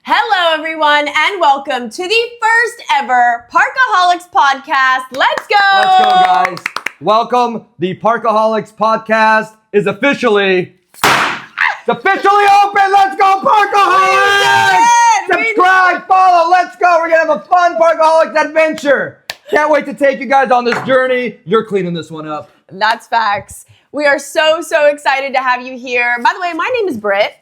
Hello, everyone, and welcome to the first ever Parkaholics Podcast. Let's go! Let's go, guys. Welcome. The Parkaholics Podcast is officially open. Let's go, Parkaholics! Subscribe, follow. Let's go. We're going to have a fun Parkaholics adventure. Can't wait to take you guys on this journey. You're cleaning this one up. That's facts. We are so excited to have you here. By the way, my name is Britt.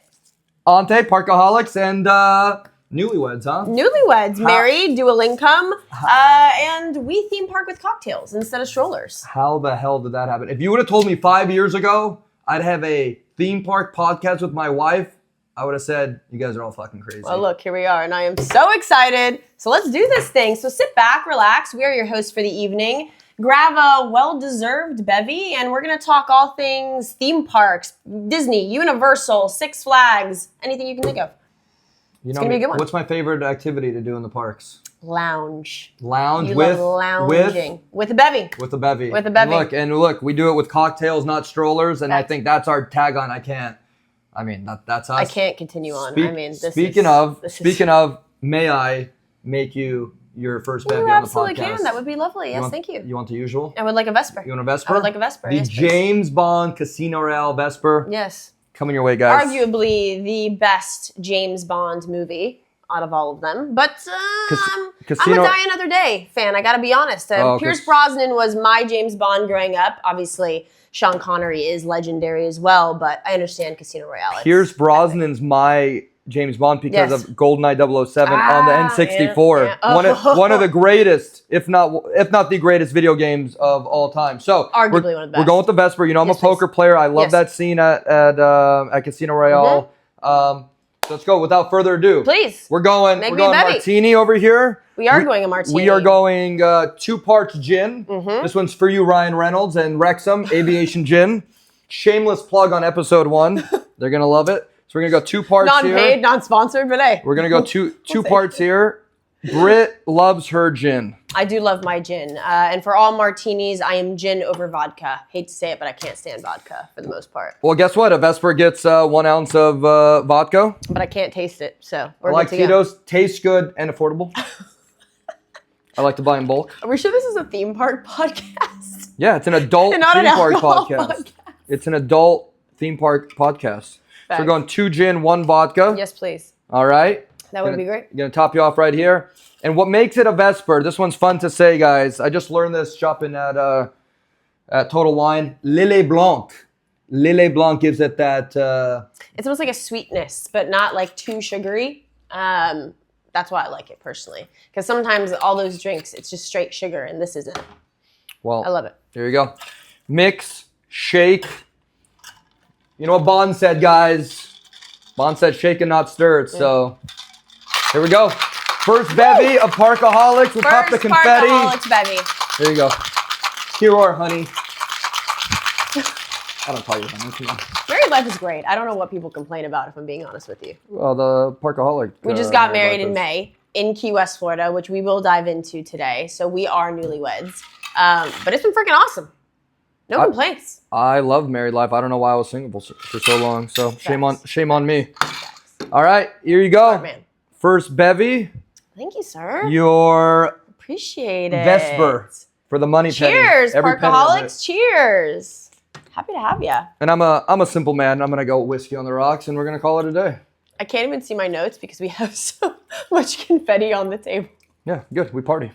Ante, Parkaholics, and newlyweds, huh? Newlyweds, married, dual income, and we theme park with cocktails instead of strollers. How the hell did that happen? If you would have told me 5 years ago I'd have a theme park podcast with my wife, I would have said, you guys are all fucking crazy. Well, look, here we are, and I am so excited. So let's do this thing. So sit back, relax. We are your hosts for the evening. Grab a well-deserved bevy, and we're going to talk all things theme parks, Disney, Universal, Six Flags, anything you can think of. It's going to be a good one. What's my favorite activity to do in the parks? Lounge. Lounge you with? love lounging. With a bevy. With a bevy. With a bevy. And look, we do it with cocktails, not strollers, and I think that's our tagline. That's us. I can't continue on. Speaking of, may I make you your first bevy on the podcast? You absolutely can. That would be lovely. Yes, thank you. You want the usual? I would like a Vesper. You want a Vesper? I would like a Vesper. The yes, James Bond Casino Royale Vesper. Yes. Coming your way, guys. Arguably the best James Bond movie out of all of them. But I'm a Die Another Day fan, I gotta be honest. Pierce Brosnan was my James Bond growing up. Obviously, Sean Connery is legendary as well, but I understand Casino Royale. Pierce Brosnan's my James Bond because of GoldenEye 007 on the N64. Yeah. Oh. One of the greatest, if not the greatest video games of all time. So arguably one of the best. We're going with the Vesper. You know, I'm a poker player. I love that scene at Casino Royale. So let's go. Without further ado, please. We're going martini over here. We are going a martini. We are going 2 parts gin. This one's for you, Ryan Reynolds and Wrexham Aviation Gin. Shameless plug on episode 1. They're gonna love it. So we're going to go 2 parts here. Non-paid, non-sponsored, but hey. We're going to go two parts here. Britt loves her gin. I do love my gin. And for all martinis, I am gin over vodka. Hate to say it, but I can't stand vodka for the most part. Well, guess what? A Vesper gets 1 ounce of vodka. But I can't taste it, so we're I like Tito's. Tastes good and affordable. I like to buy in bulk. Are we sure this is a theme park podcast? Yeah, it's an adult theme park podcast. It's an adult theme park podcast. So we're going 2 gin, 1 vodka. Yes, please. All right. That would be great. Going to top you off right here. And what makes it a Vesper, this one's fun to say, guys. I just learned this shopping at Total Wine. Lillet Blanc. Lillet Blanc gives it that... It's almost like a sweetness, but not like too sugary. That's why I like it personally. Because sometimes all those drinks, it's just straight sugar, and this isn't. Well, I love it. There you go. Mix, shake. You know what Bond said, guys? Bond said shake and not stir it. So here we go. First bevy of Parkaholics. We'll pop the confetti. Parkaholics bevy. There you go. Here are, honey. I don't call you honey. Married life is great. I don't know what people complain about, if I'm being honest with you. Well, the Parkaholic. We just got married in May in Key West, Florida, which we will dive into today. So we are newlyweds. But it's been freaking awesome. No complaints. I love married life. I don't know why I was single for so long. So shame on me. All right, here you go. Smart man. First bevy. Thank you, sir. Your appreciate it. Vesper for the money penny. Cheers, Parkaholics. Cheers. Happy to have you. And I'm a simple man. I'm gonna go whiskey on the rocks, and we're gonna call it a day. I can't even see my notes because we have so much confetti on the table. Yeah, good. We party.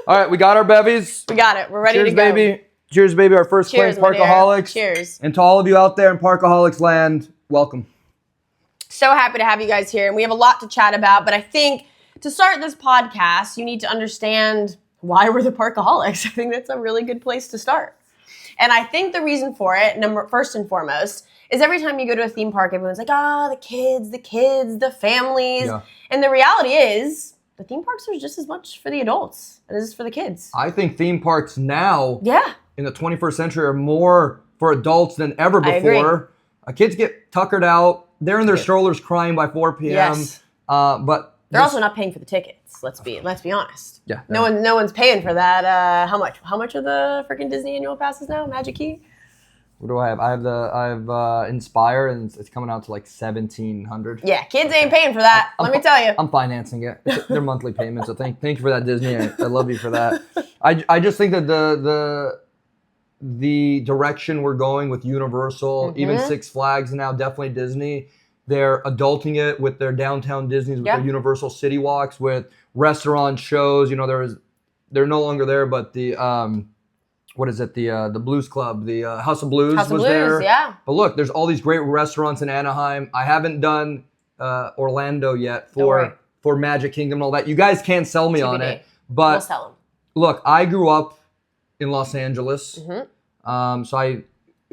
All right, we got our bevies. We got it. We're ready to go. Cheers, baby. Cheers, baby. Our first claim, Parkaholics. Cheers. And to all of you out there in Parkaholics land, welcome. So happy to have you guys here. And we have a lot to chat about. But I think to start this podcast, you need to understand why we're the Parkaholics. I think that's a really good place to start. And I think the reason for it, first and foremost, is every time you go to a theme park, everyone's like, the kids, the families. Yeah. And the reality is, the theme parks are just as much for the adults as it is for the kids. I think theme parks now, in the 21st century, are more for adults than ever before. Kids get tuckered out. They're in their strollers crying by 4 p.m. Yes. But they're also not paying for the tickets. Let's be honest. Yeah. No one's paying for that. How much? How much are the freaking Disney annual passes now? Magic Key? What do I have? I have Inspire, and it's coming out to like $1,700. Yeah, kids ain't paying for that. Let me tell you. I'm financing it. They're monthly payments. So thank you for that, Disney. I love you for that. I just think that the direction we're going with Universal, even Six Flags now, definitely Disney. They're adulting it with their downtown Disneys, with their Universal City Walks, with restaurant shows. You know, they're no longer there, but the what is it? The Blues Club, the House of Blues was there. Yeah. But look, there's all these great restaurants in Anaheim. I haven't done Orlando yet for Magic Kingdom and all that. You guys can't sell me on it, but we'll sell them. Look, I grew up in Los Angeles, so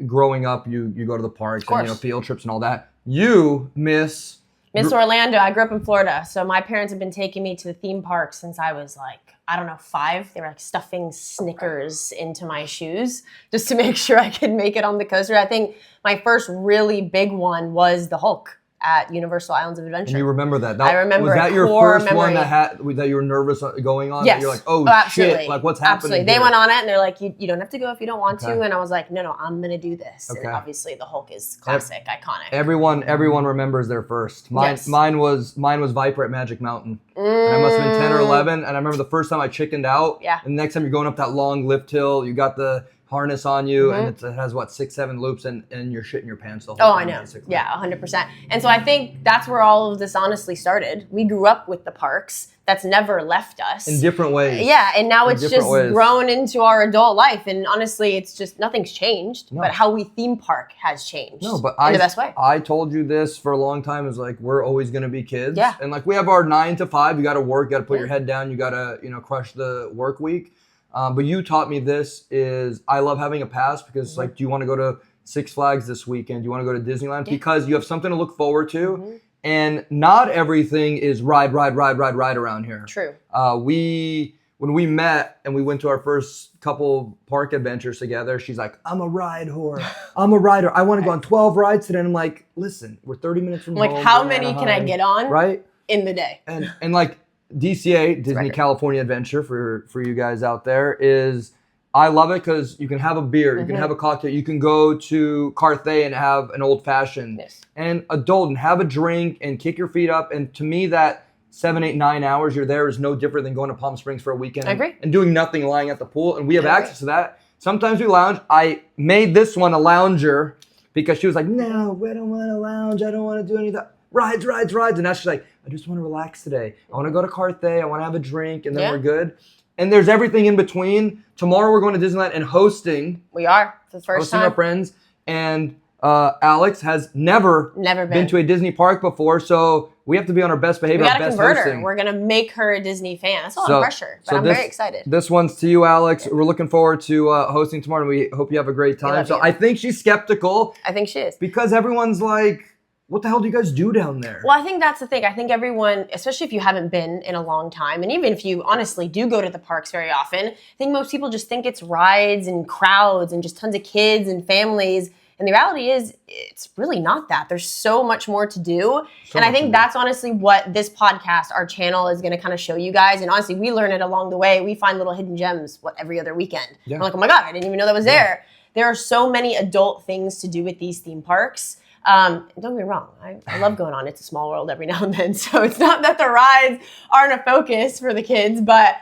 growing up, you go to the parks and field trips and all that. You Miss Orlando. I grew up in Florida, so my parents have been taking me to the theme park since I was like, I don't know, 5. They were like stuffing Snickers into my shoes just to make sure I could make it on the coaster. I think my first really big one was the Hulk at Universal Islands of Adventure. And you remember that? I remember. Was that your first one that you were nervous going on? Yes. You're like, oh absolutely. Shit, like what's happening? Absolutely. They went on it and they're like, you don't have to go if you don't want to. And I was like, no, I'm gonna do this. And obviously the Hulk is classic, iconic. Everyone remembers their first. Mine was Viper at Magic Mountain. And I must have been 10 or 11. And I remember the first time I chickened out. Yeah. And the next time you're going up that long lift hill, you got the harness on you, and it has 6-7 loops, and you're shitting your pants the whole time. I know. Basically. Yeah, 100%. And so I think that's where all of this honestly started. We grew up with the parks. That's never left us. In different ways. Yeah, and now it's just grown into our adult life. And honestly, it's just nothing's changed, but how we theme park has changed. No, but in the best way. I told you this for a long time. Is like we're always going to be kids. Yeah. And like we have our 9 to 5. You got to work. You got to put your head down. You got to crush the work week. But you taught me this is I love having a pass because like, do you want to go to Six Flags this weekend? Do you want to go to Disneyland? Because you have something to look forward to. And not everything is ride around here. True. When we met and we went to our first couple park adventures together, she's like, I'm a ride whore. I'm a rider. I want to go on 12 rides today. And I'm like, listen, we're 30 minutes from home. Like, how many can I get on in the day? And like, DCA, Disney California Adventure, for you guys out there, is I love it because you can have a beer, you can have a cocktail, you can go to Carthay and have an old fashioned and adult and have a drink and kick your feet up. And to me, that 7, 8, 9 hours you're there is no different than going to Palm Springs for a weekend and doing nothing, lying at the pool. And we have access to that. Sometimes we lounge. I made this one a lounger because she was like, no, I don't want to lounge. I don't want to do any of that. Rides. And now she's like, I just want to relax today. I want to go to Carthay. I want to have a drink, and then we're good. And there's everything in between. Tomorrow we're going to Disneyland and hosting. We are for the first time. Hosting our friends. And Alex has never been to a Disney park before, so we have to be on our best behavior. We got to convert her. We're going to make her a Disney fan. That's a lot of pressure, but I'm very excited. This one's to you, Alex. We're looking forward to hosting tomorrow, and we hope you have a great time. So I think she's skeptical. I think she is. Because everyone's like, what the hell do you guys do down there? Well, I think that's the thing. I think everyone, especially if you haven't been in a long time, and even if you honestly do go to the parks very often, I think most people just think it's rides and crowds and just tons of kids and families. And the reality is, it's really not that. There's so much more to do. And I think that's honestly what this podcast, our channel, is going to kind of show you guys. And honestly, we learn it along the way. We find little hidden gems every other weekend. Yeah. We're like, oh my God, I didn't even know that was there. There are so many adult things to do with these theme parks. Don't get me wrong, I love going on It's a Small World every now and then, so it's not that the rides aren't a focus for the kids, but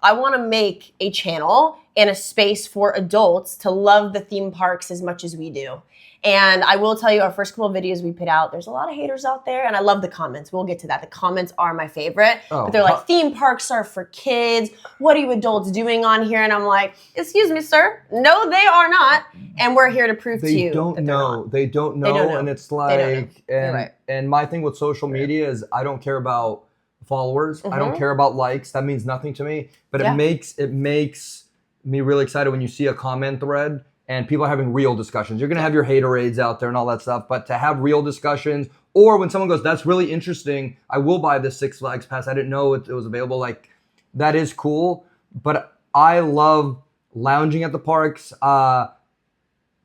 I want to make a channel and a space for adults to love the theme parks as much as we do. And I will tell you, our first couple of videos we put out, there's a lot of haters out there, and I love the comments. We'll get to that. The comments are my favorite. But they're like, theme parks are for kids. What are you adults doing on here? And I'm like, excuse me, sir. No, they are not. And we're here to prove to you that they're not. They don't know. And it's like, and my thing with social media is I don't care about followers. I don't care about likes. That means nothing to me. But it makes me really excited when you see a comment thread and people are having real discussions. You're going to have your haterades out there and all that stuff, but to have real discussions, or when someone goes, that's really interesting, I will buy this Six Flags pass. I didn't know it was available. Like, that is cool. But I love lounging at the parks.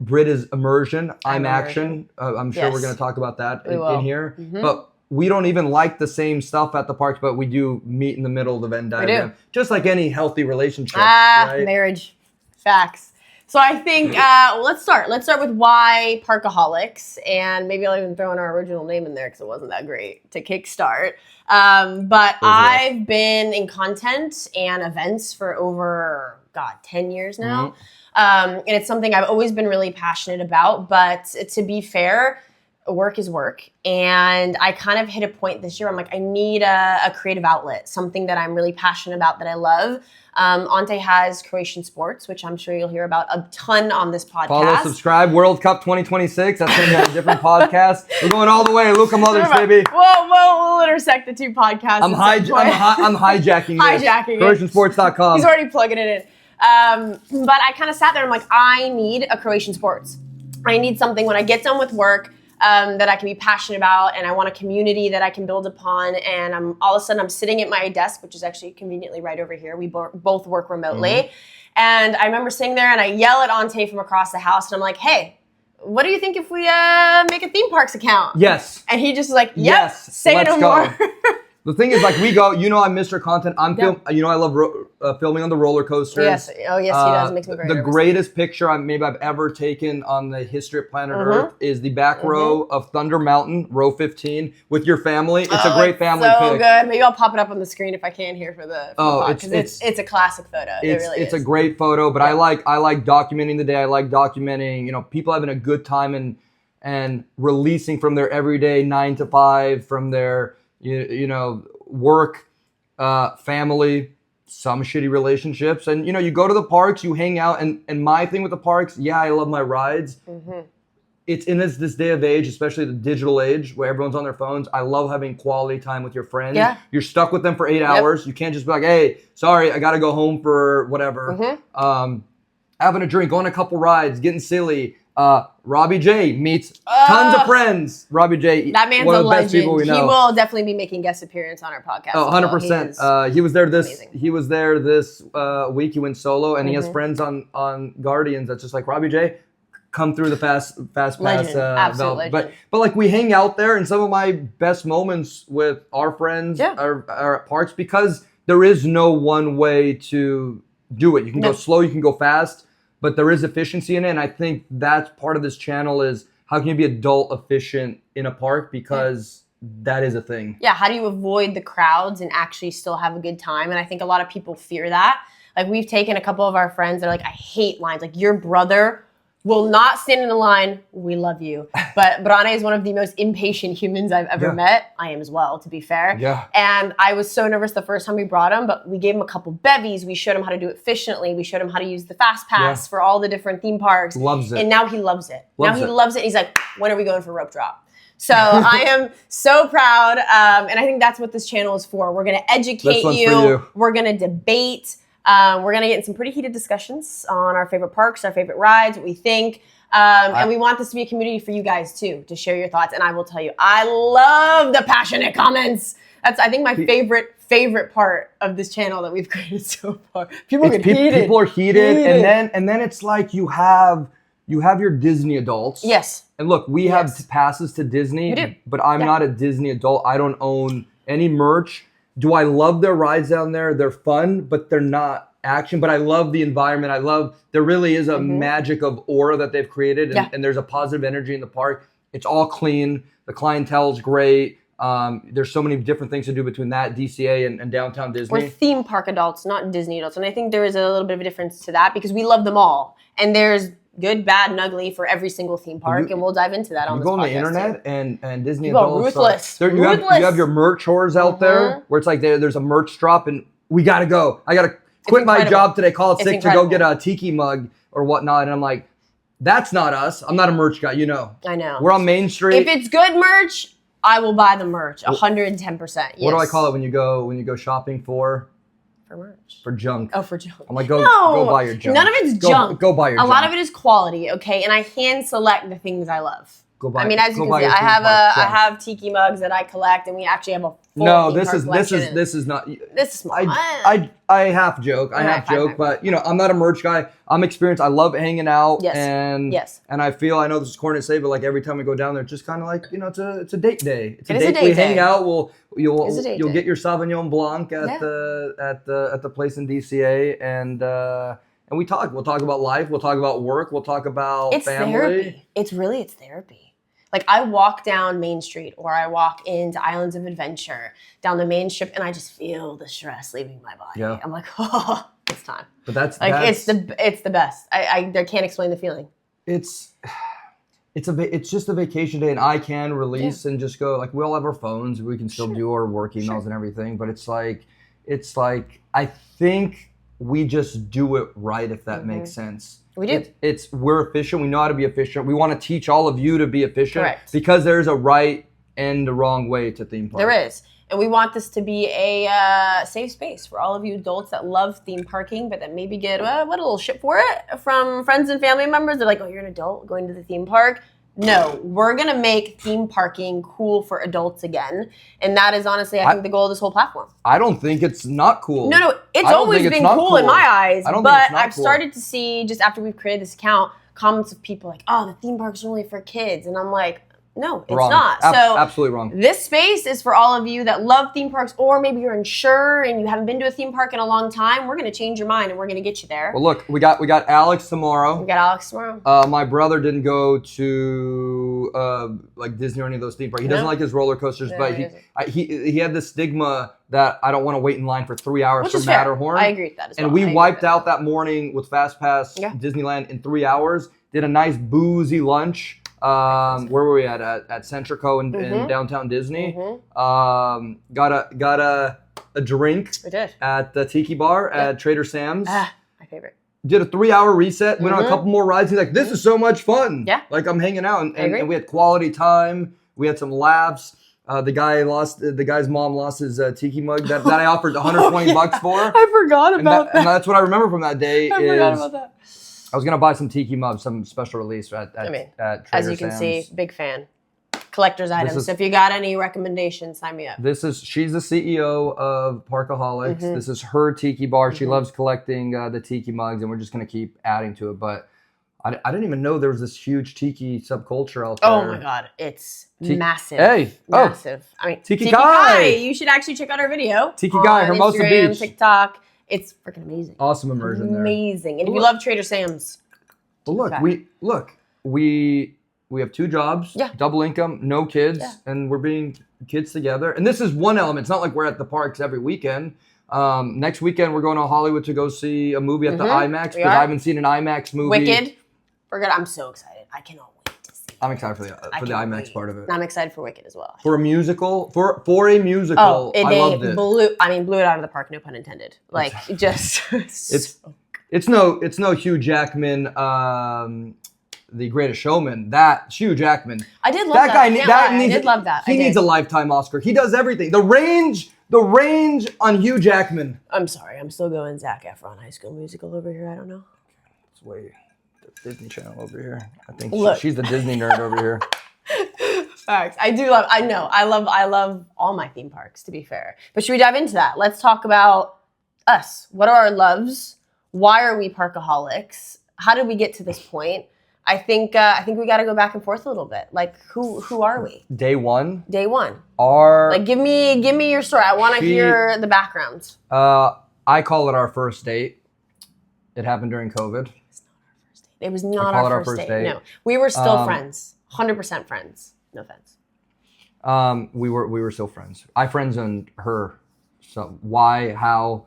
Britt is immersion. I'm action. I'm sure we're going to talk about that in here. But we don't even like the same stuff at the parks, but we do meet in the middle of the Venn diagram. Just like any healthy relationship. Right? Marriage. Facts. So I think let's start. Let's start with why Parkaholics, and maybe I'll even throw in our original name in there because it wasn't that great to kickstart. But I've been in content and events for over 10 years now, and it's something I've always been really passionate about. But to be fair, work is work, and I kind of hit a point this year. I'm like, I need a creative outlet, something that I'm really passionate about, that I love. Ante has Croatian sports, which I'm sure you'll hear about a ton on this podcast. Follow, subscribe, World Cup 2026. That's going to be a different podcast. We're going all the way. Luca Mothers, baby. We'll intersect the two podcasts. I'm hijacking this. Hijacking it. CroatianSports.com. He's already plugging it in. But I kind of sat there and I'm like, I need a Croatian sports. I need something when I get done with work that I can be passionate about, and I want a community that I can build upon. And all of a sudden I'm sitting at my desk, which is actually conveniently right over here. We both work remotely. And I remember sitting there and I yell at Ante from across the house and I'm like, hey, what do you think if we make a theme parks account? Yes. And he just was like, yep, yes, say no more. The thing is, like, we go, I'm Mr. Content. I love filming on the roller coasters. Yes. Oh, yes, he does. It makes me very nervous. Greatest picture I've ever taken on the history of planet Earth is the back row of Thunder Mountain, row 15, with your family. It's a great family pic. So good. Maybe I'll pop it up on the screen if I can here for the because it's a classic photo. It really is. It's a great photo, but I like documenting the day. I like documenting, people having a good time and releasing from their everyday 9 to 5, from their work, family, some shitty relationships. And, you go to the parks, you hang out. And my thing with the parks, I love my rides. It's in this day of age, especially the digital age where everyone's on their phones. I love having quality time with your friends. Yeah. You're stuck with them for 8 hours. You can't just be like, hey, sorry, I got to go home for whatever. Having a drink, going on a couple rides, getting silly. Robbie J meets tons of friends. Robbie J, that man's one of a the legend. Best people we know. He will definitely be making guest appearance on our podcast. Oh, 100%. He was there this amazing. He was there this week. He went solo, and he has friends on Guardians that's just like, Robbie J, come through the fast pass. Absolute legend. But like, we hang out there, and some of my best moments with our friends are at parks, because there is no one way to do it. You can go slow, you can go fast. But there is efficiency in it, and I think that's part of this channel is how can you be adult efficient in a park, because that is a thing. Yeah, how do you avoid the crowds and actually still have a good time? And I think a lot of people fear that. Like, we've taken a couple of our friends that are like, I hate lines. Like, your brother will not stand in a line. We love you. But Brane is one of the most impatient humans I've ever met. I am as well, to be fair. Yeah. And I was so nervous the first time we brought him, but we gave him a couple bevies. We showed him how to do it efficiently. We showed him how to use the fast pass for all the different theme parks. Loves it. And now he loves it. He loves it. He's like, when are we going for rope drop? So I am so proud. And I think that's what this channel is for. We're going to educate you. We're going to debate. We're going to get in some pretty heated discussions on our favorite parks, our favorite rides, what we think. And we want this to be a community for you guys, too, to share your thoughts. And I will tell you, I love the passionate comments. That's, I think, my favorite part of this channel that we've created so far. People get heated. People are heated. And then it's like you have your Disney adults. Yes. And look, we have passes to Disney. We do. But I'm not a Disney adult. I don't own any merch. Do I love their rides down there? They're fun, but they're not action. But I love the environment. There really is a magic of aura that they've created. And there's a positive energy in the park. It's all clean. The clientele's great. There's so many different things to do between that, DCA, and downtown Disney. We're theme park adults, not Disney adults. And I think there is a little bit of a difference to that because we love them all. And there's good, bad, and ugly for every single theme park, and we'll dive into that on this podcast. You go on the internet, and Disney adults, ruthless. You have your merch whores out there, where it's like there's a merch drop, and we gotta go. I gotta quit my job today, call it sick to go get a tiki mug or whatnot, and I'm like, that's not us. I'm not a merch guy, I know. We're on Main Street. If it's good merch, I will buy the merch, 110%. Yes. What do I call it when you go shopping for? For merch. For junk. Oh, for junk. I'm like, go buy your junk. None of it's junk. Go buy your junk. A lot of it is quality, okay? And I hand select the things I love. As you can see, I have tiki mugs that I collect, and we actually have a full this is not. This is small. I half joke, but I'm not a merch guy. I'm experienced. I love hanging out, and I know this is corny to say, but like every time we go down there, it's just kind of like it's a date day. It's a date. We hang out. You'll get your Sauvignon Blanc at the place in DCA, and and we'll talk about life, we'll talk about work, we'll talk about family. Therapy. It's therapy. Like I walk down Main Street or I walk into Islands of Adventure down the main strip and I just feel the stress leaving my body. Yeah. I'm like, oh, it's time. But that's it's the best. I can't explain the feeling. It's just a vacation day and I can release and just go, like we all have our phones, we can still do our work emails and everything, but it's like I think we just do it right, if that makes sense. We do. We're efficient. We know how to be efficient. We want to teach all of you to be efficient. Correct. Because there's a right and a wrong way to theme park. There is. And we want this to be a safe space for all of you adults that love theme parking, but that maybe get what a little shit for it from friends and family members. They're like, oh, you're an adult going to the theme park? No, we're going to make theme parking cool for adults again. And that is honestly, I think, the goal of this whole platform. I don't think it's not cool. No, it's always been cool in my eyes. But I've started to see, just after we've created this account, comments of people like, oh, the theme parks are only for kids. And I'm like, no, it's not. So absolutely wrong. This space is for all of you that love theme parks, or maybe you're unsure and you haven't been to a theme park in a long time. We're going to change your mind and we're going to get you there. Well, look, we got Alex tomorrow. My brother didn't go to like Disney or any of those theme parks. He doesn't like his roller coasters, but he had the stigma that I don't want to wait in line for 3 hours for Matterhorn. I agree with that as well. And we wiped out that morning with Fast Pass Disneyland in 3 hours. Did a nice boozy lunch. Where were we at Centrico in downtown Disney? Got a drink at the Tiki Bar at Trader Sam's. My favorite. Did a 3-hour reset, went on a couple more rides. He's like, this is so much fun. Yeah. Like I'm hanging out and we had quality time. We had some laughs. The guy's mom lost his tiki mug that I offered $120 for. I forgot about that. And that's what I remember from that day. I forgot about that. I was gonna buy some tiki mugs, some special release at Trader Sam's. As you can see, big fan. Collector's items. So if you got any recommendations, sign me up. She's the CEO of Parkaholics. This is her tiki bar. She loves collecting the tiki mugs, and we're just gonna keep adding to it. But I didn't even know there was this huge tiki subculture out there. Oh my god, it's massive. Hey, massive. I mean, Tiki Kai. You should actually check out our video. Tiki Kai, Hermosa Instagram, Beach, TikTok. It's freaking amazing. Awesome immersion there. Amazing. And if you love Trader Sam's. But we have 2 jobs, double income, no kids, and we're being kids together. And this is one element. It's not like we're at the parks every weekend. Next weekend, we're going to Hollywood to go see a movie at the IMAX because I haven't seen an IMAX movie. Wicked. I'm so excited. I cannot wait to see it. I'm excited for the IMAX part of it. I'm excited for Wicked as well. For a musical, I loved it. Blew it out of the park, no pun intended. Like just it's no Hugh Jackman, the Greatest Showman. That Hugh Jackman. I did love that guy. I did love that. He needs a Lifetime Oscar. He does everything. The range on Hugh Jackman. I'm sorry, I'm still going Zac Efron High School Musical over here. I don't know. It's way the Disney Channel over here. I think she's the Disney nerd over here. Facts. I love all my theme parks, to be fair. But should we dive into that? Let's talk about us. What are our loves? Why are we Parkaholics? How did we get to this point? I think we got to go back and forth a little bit. Like, who are we? Day one. Give me your story. I want to hear the background. I call it our first date. It happened during COVID. It was not our first date. No, we were still friends. 100% friends. No offense. We were still friends. I friend-zoned her. So why? How?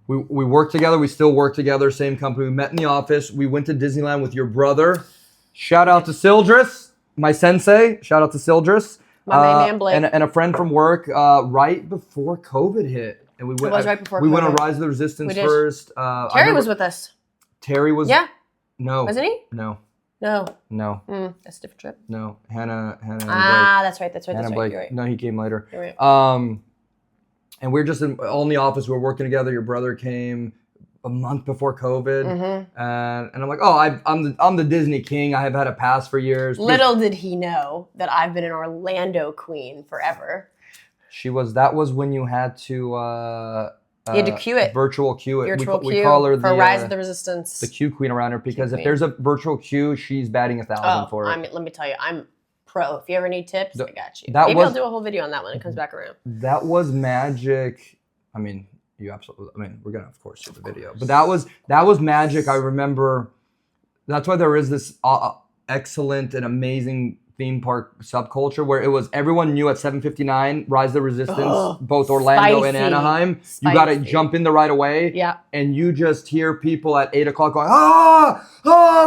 We worked together. We still work together. Same company. We met in the office. We went to Disneyland with your brother. Shout out to Sildress, my sensei. Shout out to Sildress. My main man Blake. And a friend from work right before COVID hit. And we went. It was right before COVID. We went on Rise of the Resistance first. Terry was with us. Terry was. Yeah. No. Wasn't he? No. That's a different trip. No. Hannah and Blake. That's right. Hannah Blake. You're right. No, he came later. You're right. And we're just all in the office. We were working together. Your brother came a month before COVID, and I'm like, oh, I'm the Disney king. I have had a pass for years. Little did he know that I've been an Orlando queen forever. That was when you had to. You had to queue it. Virtual queue it. We call her for Rise of the Resistance. The queue queen around her because if there's a virtual queue, she's batting 1,000 for it. Let me tell you, I'm pro. If you ever need tips, I got you. Maybe I'll do a whole video on that when it comes back around. That was magic. I mean, you absolutely. I mean, we're gonna of course see the video, but that was magic. I remember. That's why there is this excellent and amazing theme park subculture where it was everyone knew at 7:59 Rise of the Resistance, both Orlando and Anaheim. You got to jump in the right away. Yeah. And you just hear people at 8 o'clock going,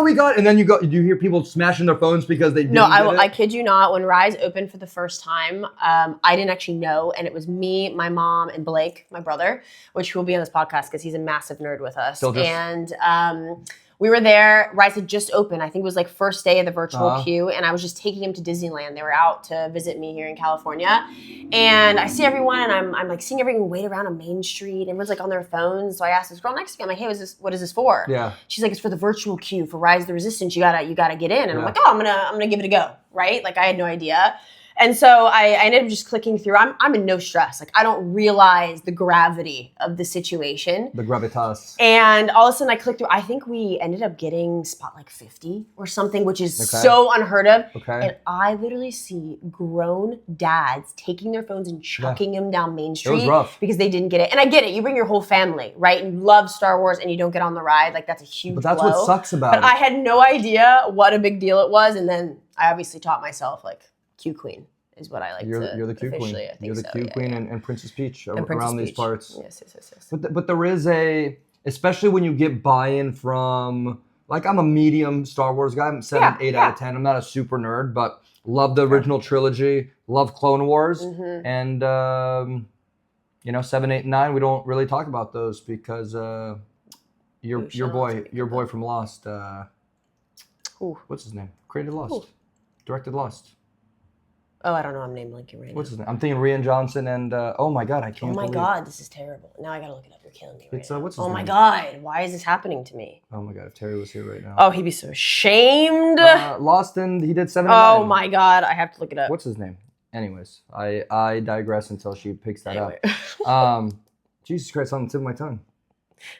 we got it. And then you hear people smashing their phones because they didn't get it. I kid you not. When Rise opened for the first time, I didn't actually know. And it was me, my mom, and Blake, my brother, which will be on this podcast because he's a massive nerd with us. We were there. Rise had just opened. I think it was like first day of the virtual queue. And I was just taking him to Disneyland. They were out to visit me here in California. And I see everyone and I'm like seeing everyone wait around on Main Street. Everyone's like on their phones. So I asked this girl next to me, I'm like, hey, what is this for? Yeah. She's like, it's for the virtual queue for Rise of the Resistance. You gotta get in. And I'm like, I'm gonna give it a go. Right? Like I had no idea. And so I ended up just clicking through. I'm in no stress. Like I don't realize the gravity of the situation. The gravitas. And all of a sudden I clicked through. I think we ended up getting spot like 50 or something, which is so unheard of. Okay. And I literally see grown dads taking their phones and chucking them down Main Street. It was rough. Because they didn't get it. And I get it. You bring your whole family, right? And you love Star Wars and you don't get on the ride. Like that's a huge blow. But that's what sucks about it. But I had no idea what a big deal it was. And then I obviously taught myself like Q Queen is what I like you're the Q Queen. You're the Q Queen and Princess Peach around these parts. Yes. But there is especially when you get buy-in from, like I'm a medium Star Wars guy. I'm 8 out of 10. I'm not a super nerd, but love the original trilogy, love Clone Wars. And, 7, 8, and 9, we don't really talk about those because your boy from Lost, what's his name? Created Lost. Directed Lost. Oh, I don't know. I'm name blanking right now. What's his name? I'm thinking Rian Johnson and oh my god, I can't. Oh my believe. god, this is terrible. Now I gotta look it up. You're killing me. Right now. What's his name? Oh my god, why is this happening to me? Oh my god, if Terry was here right now. Oh, he'd be so ashamed. Lost and he did 7 Oh my god, I have to look it up. What's his name? Anyways, I digress until she picks that up. Jesus Christ, on the tip of my tongue.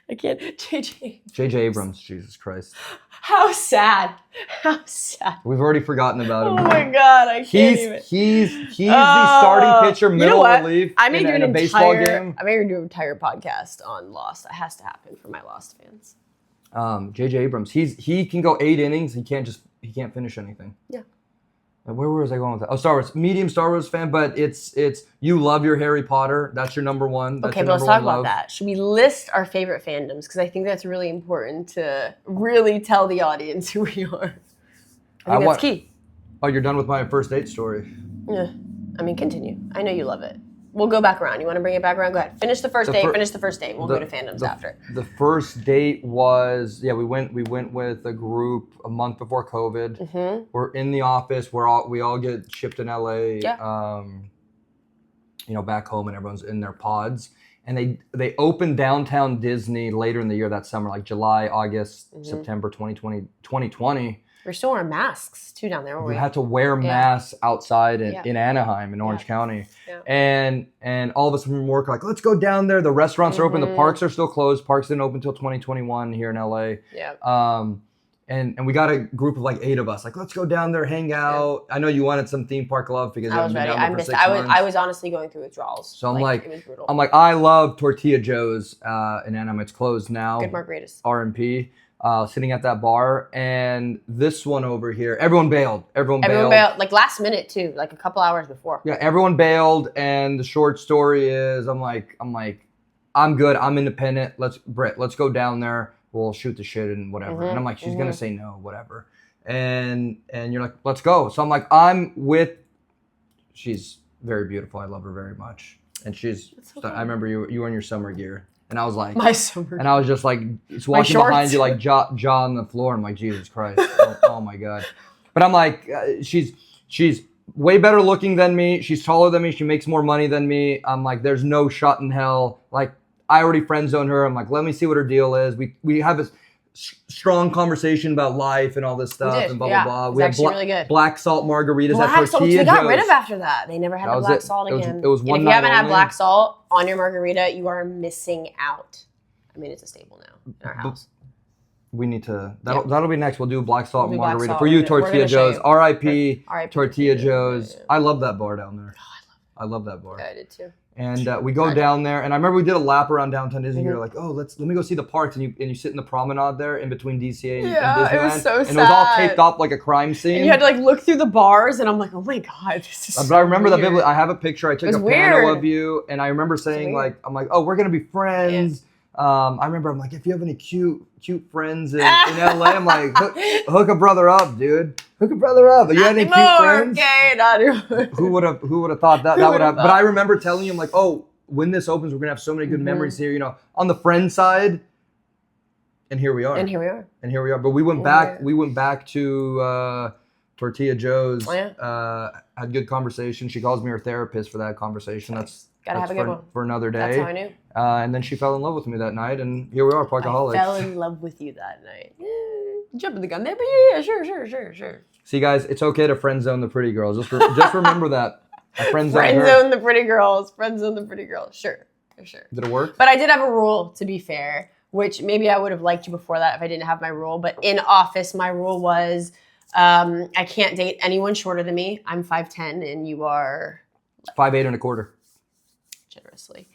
I can't. JJ Abrams. Jesus Christ. How sad. We've already forgotten about him. Oh my god, I can't even. He's the starting pitcher, middle relief in a baseball game. I may do an entire podcast on Lost. It has to happen for my Lost fans. JJ Abrams. He can go 8 innings. He can't finish anything. Yeah. Where was I going with that? Oh, Star Wars. Medium Star Wars fan, but it's you love your Harry Potter. That's your number one. Okay, but let's talk about that. Should we list our favorite fandoms? Because I think that's really important to really tell the audience who we are. I think that's key. Oh, you're done with my first date story. Yeah. I mean, continue. I know you love it. We'll go back around. You want to bring it back around? Go ahead. Finish the first date. We'll go to fandoms after. The first date was, we went with a group a month before COVID. Mm-hmm. We're in the office. We all get shipped in LA. Yeah. Back home, and everyone's in their pods. And they opened downtown Disney later in the year that summer, like July, August, September 2020. We're still wearing masks too down there. We had to wear masks outside in Anaheim, in Orange County. Yeah. And all of us from work are like, let's go down there. The restaurants are open. The parks are still closed. Parks didn't open until 2021 here in LA. Yeah. And we got a group of like 8 of us. Like, let's go down there, hang out. Yeah. I know you wanted some theme park love because I was ready. I missed it. I was honestly going through withdrawals. So it was brutal. I love Tortilla Joe's in Anaheim. It's closed now. Good margaritas. R&P. Sitting at that bar, and this one over here, everyone bailed. Everyone bailed, like last minute too, like a couple hours before. Yeah, everyone bailed, and the short story is, I'm like, I'm good. I'm independent. Britt, let's go down there. We'll shoot the shit and whatever. And I'm like, she's gonna say no, whatever. And you're like, let's go. So I'm like, she's very beautiful. I love her very much, and I remember you were in your summer gear. And I was like, and I was just like, it's walking behind you like jaw on the floor. I'm like, Jesus Christ, oh my god. But I'm like, she's way better looking than me. She's taller than me. She makes more money than me. I'm like, there's no shot in hell. Like, I already friend zoned her. I'm like, let me see what her deal is. We have a strong conversation about life and all this stuff and blah blah blah. We have really good. Black salt margaritas at Tortilla Joe's. They got rid of after that. They never had the black salt again. It was one night. If you haven't had black salt on your margarita, you are missing out. I mean, it's a staple now in our house. We need to. That'll be next. We'll do black salt margarita for you, Tortilla Joe's. R.I.P. Tortilla Joe's. I love that bar down there. I love that bar. Yeah, I did too. And we go down there, and I remember we did a lap around downtown Disney. You're like, oh, let me go see the parks, and you sit in the promenade there in between DCA and Disneyland. It was so sad. And it was all taped up like a crime scene. And you had to like look through the bars, and I'm like, oh my God, this is But I remember weird. that vividly. I have a picture. I took a panel of you, and I remember saying I'm like, oh, we're gonna be friends. I remember I'm like, if you have any cute friends in LA, I'm like, hook a brother up, dude. Hook a brother up. You had any cute friends? Okay, Who would have thought that would have? But I remember telling him like, oh, when this opens, we're gonna have so many good memories here. You know, on the friend side. And here we are. But we went back. We went back to Tortilla Joe's. Had good conversation. She calls me her therapist for that conversation. Gotta have a good one for another day. That's how I knew. And then she fell in love with me that night, and here we are, Parkaholics. I fell in love with you that night. Jumping the gun there, but yeah, sure. See, guys, it's okay to friend zone the pretty girls. Just remember that. Friend zone the pretty girls. Sure. Did it work? But I did have a rule, to be fair, which maybe I would have liked you before that if I didn't have my rule. But in office, my rule was I can't date anyone shorter than me. I'm 5'10", and you are 5'8.25". Generously.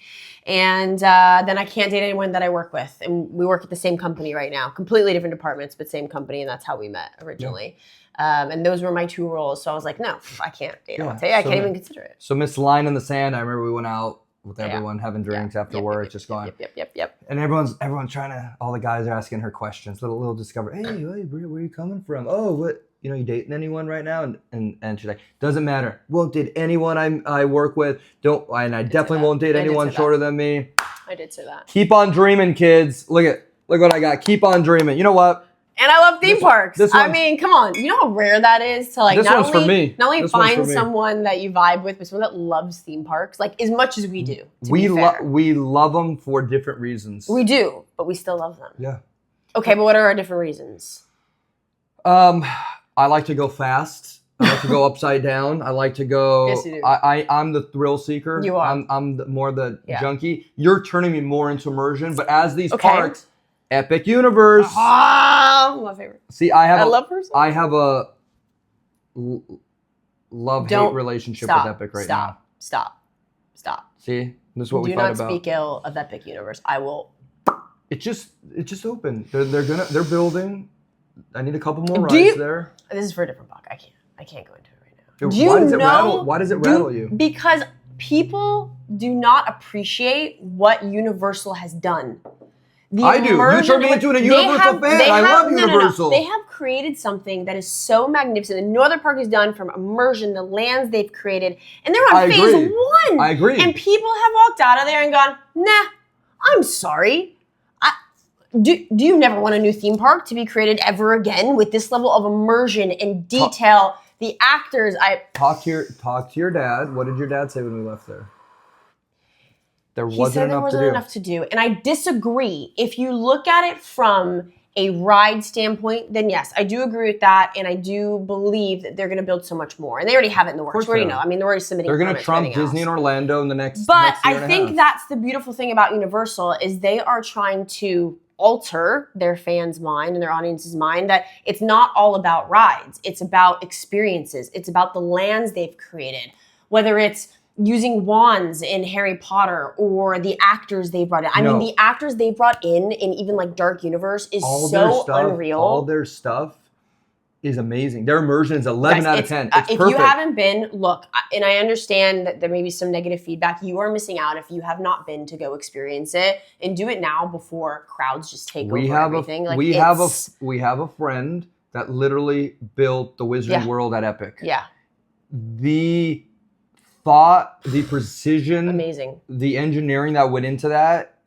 And then I can't date anyone that I work with. And we work at the same company right now. Completely different departments, but same company. And that's how we met originally. And those were my two roles. So I was like, no, I can't date anyone. I can't even consider it. So Miss Line in the Sand, I remember we went out with everyone having drinks after work, just going. Yep. And everyone's trying to, all the guys are asking her questions. Little discovery. Hey, Britt, where are you coming from? Oh, what? You dating anyone right now? And she's like, doesn't matter. Won't date anyone I work with. And I definitely won't date anyone shorter than me. I did say that. Keep on dreaming, kids. Look what I got. Keep on dreaming. You know what? And I love theme parks. I mean, come on. You know how rare that is to like not only find someone that you vibe with, but someone that loves theme parks, like as much as we do. We love them for different reasons. We do, but we still love them. Yeah. Okay, but what are our different reasons? I like to go fast. I like to go upside down. I like to go. Yes, you do. I'm the thrill seeker. You are. I'm more the junkie. You're turning me more into immersion. But as these parks, Epic Universe. My favorite. See, I love her. I have a love-hate relationship with Epic right now. Stop. See, this is what we fight about. Do not speak ill of Epic Universe. I will. It just opened. They're building. I need a couple more rides there. This is for a different book. I can't go into it right now. Why does it rattle you? Because people do not appreciate what Universal has done. I do. You turned me into a Universal fan. I love Universal. They have created something that is so magnificent. And no other park has done from immersion, the lands they've created. And they're on phase 1. I agree. And people have walked out of there and gone, nah, I'm sorry. Do you never want a new theme park to be created ever again with this level of immersion and detail? The actors, Talk to your dad. What did your dad say when we left there? There wasn't enough to do. And I disagree. If you look at it from a ride standpoint, then yes, I do agree with that. And I do believe that they're going to build so much more. And they already have it in the works. We already know. I mean, they're already submitting. They're going to trump Disney and Orlando in the next But next year I think and a half. that's the beautiful thing about Universal is they are trying to alter their fans' mind and their audience's mind that it's not all about rides. It's about experiences. It's about the lands they've created. Whether it's using wands in Harry Potter or the actors they brought in. I mean, the actors they brought in even like Dark Universe is so unreal. All their stuff is amazing. Their immersion is 11 out of 10. It's if perfect. You haven't been, look, and I understand that there may be some negative feedback. You are missing out if you have not been to go experience it and do it now before crowds just take over everything. We have a friend that literally built the Wizarding World at Epic. Yeah. The thought, the precision, amazing. The engineering that went into that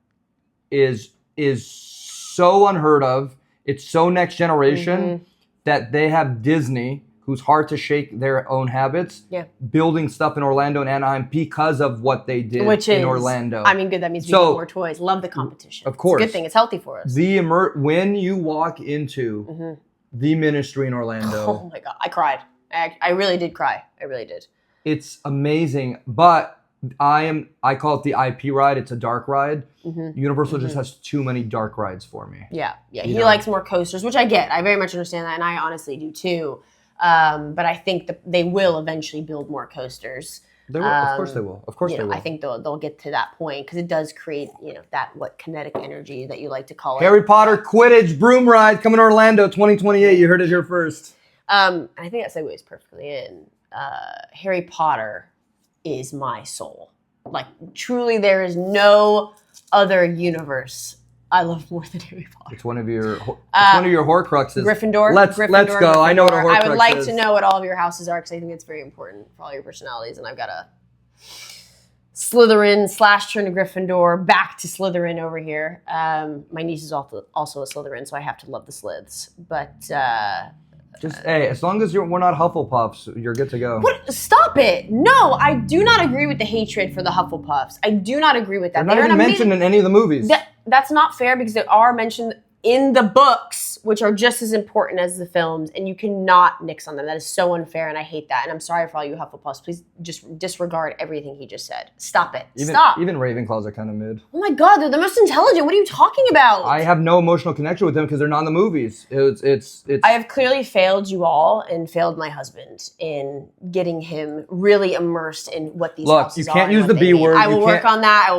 is so unheard of. It's so next generation that they have Disney, who's hard to shake their own habits, building stuff in Orlando and Anaheim because of what they did in Orlando. I mean, good. That means we get more toys. Love the competition. Of course. It's a good thing. It's healthy for us. When you walk into the Ministry in Orlando. Oh my God. I cried. I really did cry. I really did. It's amazing, but I call it the IP ride. It's a dark ride. Universal just has too many dark rides for me. Yeah. He likes more coasters, which I get. I very much understand that, and I honestly do too. But I think that they will eventually build more coasters. They will. Of course they will. Of course they will. I think they'll get to that point because it does create, that kinetic energy that you like to call it. Harry Potter Quidditch broom ride coming to Orlando 2028. You heard it here first. I think that segues perfectly in. Harry Potter is my soul. Like, truly, there is no other universe I love more than Harry Potter. It's one of your Horcruxes. Gryffindor. Let's go. Gryffindor. I know what a Horcrux is. I would like to know what all of your houses are because I think it's very important for all your personalities. And I've got a Slytherin / turn to Gryffindor, back to Slytherin over here. My niece is also a Slytherin, so I have to love the Slyths. But as long as we're not Hufflepuffs, you're good to go. What? Stop it! No, I do not agree with the hatred for the Hufflepuffs. I do not agree with that. They're not even mentioned in any of the movies. That's not fair because they are mentioned in the books, which are just as important as the films, and you cannot nix on them. That is so unfair, and I hate that. And I'm sorry for all you Hufflepuffs. Please just disregard everything he just said. Stop it. Stop. Even Ravenclaws are kind of mid. Oh my God, they're the most intelligent. What are you talking about? I have no emotional connection with them because they're not in the movies. It's. I have clearly failed you all and failed my husband in getting him really immersed in what these houses you can't use the B word. I will work on that.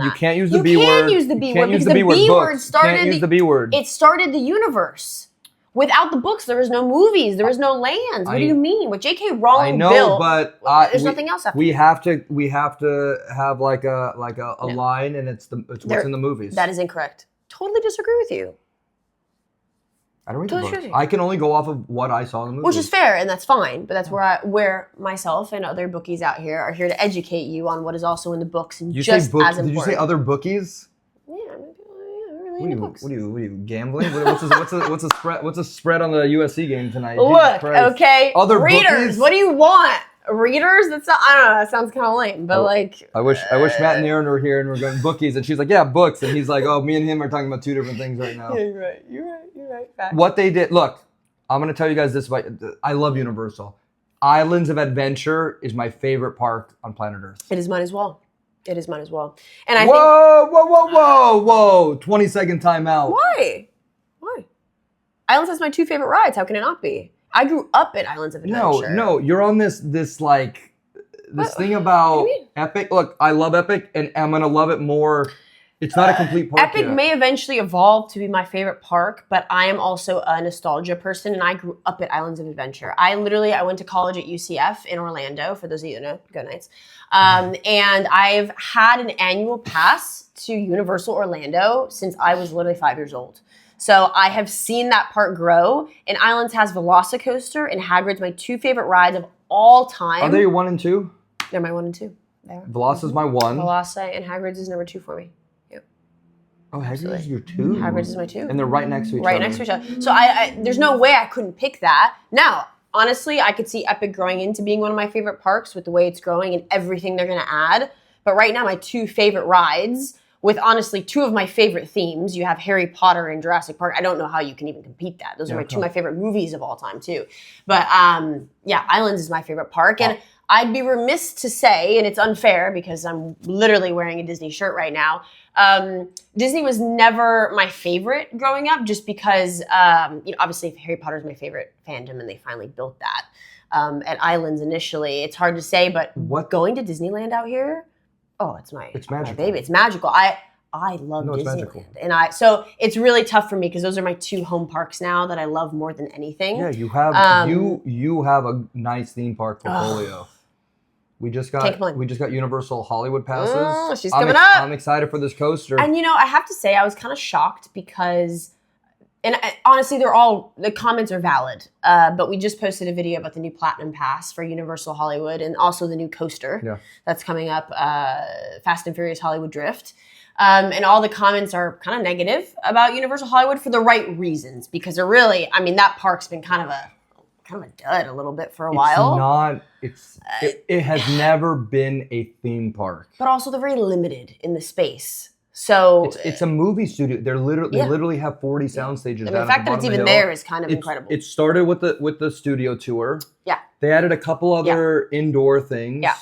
You can't use the B word. You can use the B word because the B word started. Can't use the B word. It started the universe. Without the books, there was no movies. There was no lands. What do you mean? With J.K. Rowling built, but there's nothing else after. We have to have like a line, and it's what's in the movies. That is incorrect. Totally disagree with you. I don't read the books. I can only go off of what I saw in the movies. Which is fair, and that's fine. But that's where myself and other bookies out here are here to educate you on what is also in the books and just as important. Did you say other bookies? Yeah. What are you gambling? What's a spread on the USC game tonight? Look, okay, other readers. Bookies? What do you want? Readers? That's not, I don't know. That sounds kind of lame, but I wish Matt and Aaron were here and we're going bookies, and she's like, yeah, books, and he's like, oh, me and him are talking about two different things right now. Yeah, you're right. Fact. What they did. Look, I'm gonna tell you guys this about. I love Universal. Islands of Adventure is my favorite park on planet Earth. It is mine as well. And I think... Whoa. 20-second timeout. Why? Islands has my two favorite rides. How can it not be? I grew up at Islands of Adventure. No. You're on this thing about Epic. Look, I love Epic, and I'm going to love it more. It's not a complete park Epic may eventually evolve to be my favorite park, but I am also a nostalgia person, and I grew up at Islands of Adventure. I went to college at UCF in Orlando, for those of you that know, go Knights. And I've had an annual pass to Universal Orlando since I was literally 5 years old. So I have seen that park grow, and Islands has Velocicoaster and Hagrid's my two favorite rides of all time. Are they your 1 and 2? They're my 1 and 2. Veloci's my 1. Veloci and Hagrid's is number 2 for me. Oh, Hagrid's is your 2? Hagrid's is my 2. And they're right next to each other. Right next to each other. So I there's no way I couldn't pick that. Now, honestly, I could see Epic growing into being one of my favorite parks with the way it's growing and everything they're going to add. But right now, my two favorite rides, with honestly two of my favorite themes, you have Harry Potter and Jurassic Park. I don't know how you can even compete that. Those are two of my favorite movies of all time, too. But Islands is my favorite park. And I'd be remiss to say, and it's unfair because I'm literally wearing a Disney shirt right now, Disney was never my favorite growing up just because, obviously Harry Potter is my favorite fandom and they finally built that. At Islands initially, it's hard to say, but going to Disneyland out here, it's magical. My baby. It's magical. I love Disneyland. It's magical. And so it's really tough for me because those are my two home parks now that I love more than anything. Yeah, you have you have a nice theme park portfolio. We just got Universal Hollywood passes. She's coming up. I'm excited for this coaster. And I have to say I was kind of shocked because, and honestly, the comments are valid. But we just posted a video about the new Platinum Pass for Universal Hollywood and also the new coaster that's coming up, Fast and Furious Hollywood Drift. And all the comments are kind of negative about Universal Hollywood for the right reasons because they're really, that park's been kind of a dud a little bit for a while. It has never been a theme park. But also they're very limited in the space. So it's a movie studio. They literally have 40 sound stages. The fact that it's even there is kind of incredible. It started with the studio tour. Yeah. They added a couple other indoor things. Yeah.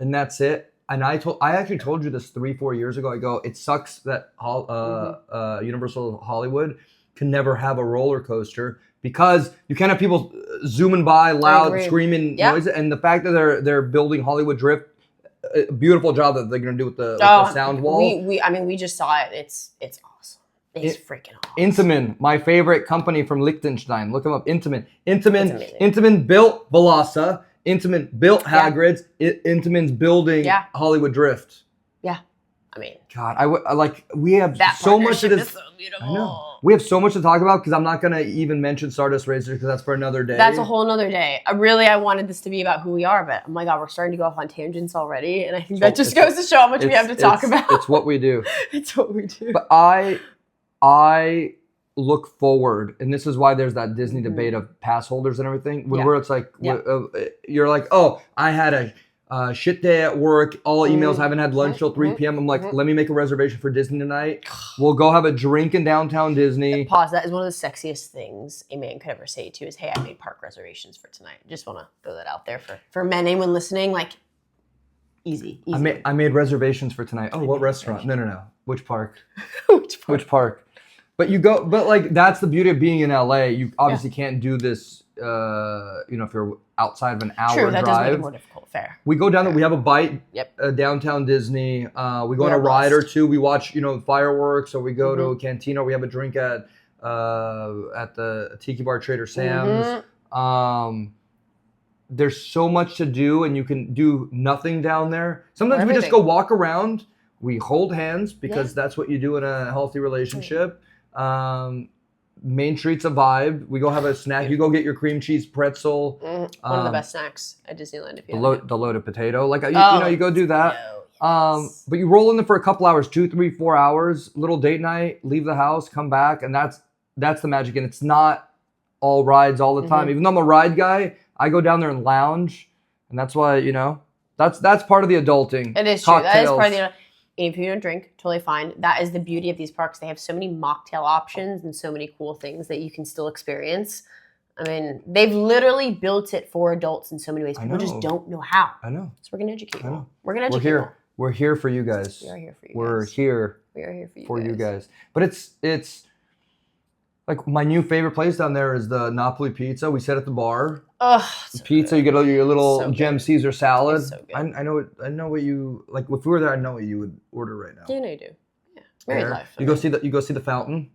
And that's it. And I actually told you this 3-4 years ago. I go, it sucks that Universal Hollywood can never have a roller coaster because you can't have people zooming by, loud, screaming noises. And the fact that they're building Hollywood Drift, a beautiful job that they're going to do with the sound wall. We just saw it. It's awesome. It's freaking awesome. Intamin, my favorite company from Liechtenstein. Look them up. Intamin built Velasa. Intamin built Hagrid's. Intamin's building Hollywood Drift. Yeah. I mean, God, we have so much of this. So beautiful. I know. We have so much to talk about because I'm not going to even mention Stardust Racers because that's for another day. That's a whole nother day. I wanted this to be about who we are, but oh my God, we're starting to go off on tangents already. And I think that just goes to show how much we have to talk about. It's what we do. It's what we do. But I look forward, and this is why there's that Disney debate of pass holders and everything, where it's like, you're like, oh, I had a shit day at work, all emails, I haven't had lunch till 3 p.m. I'm like, let me make a reservation for Disney tonight. We'll go have a drink in downtown Disney. Pause. That is one of the sexiest things a man could ever say to you is, hey, I made park reservations for tonight. Just want to throw that out there for men, anyone listening, like, easy. I made reservations for tonight. Oh, what restaurant? No. Which park? Which park? But like, that's the beauty of being in LA. You obviously can't do this, if you're outside of an hour drive. True, that does make it more difficult. Fair. We go down there. We have a bite. Downtown Disney. We go on a ride or two. We watch, fireworks, or we go to a cantina. We have a drink at the Tiki Bar Trader Sam's. There's so much to do, and you can do nothing down there. Sometimes we just go walk around. We hold hands because that's what you do in a healthy relationship. Main Street's a vibe. We go have a snack. You go get your cream cheese pretzel. One of the best snacks at Disneyland. If you the loaded potato. Like you go do that. But you roll in there for a couple hours, 2, 3, 4 hours. Little date night. Leave the house. Come back, and that's the magic. And it's not all rides all the time. Even though I'm a ride guy, I go down there and lounge, and that's why that's part of the adulting. It is true. That is part of the. If you don't drink, totally fine. That is the beauty of these parks. They have so many mocktail options and so many cool things that you can still experience. I mean, they've literally built it for adults in so many ways. People just don't know how. I know. So we're going to educate you. We're going to educate you. We're here for you guys. We are here for you guys. We're here. We are here for you guys. But it's like my new favorite place down there is the Napoli pizza. We sit at the bar. So pizza, good. you get your little gem Caesar salad. So good. I know what you like. If we were there, I know what you would order right now. You know you do. Yeah, married life. You go see the fountain.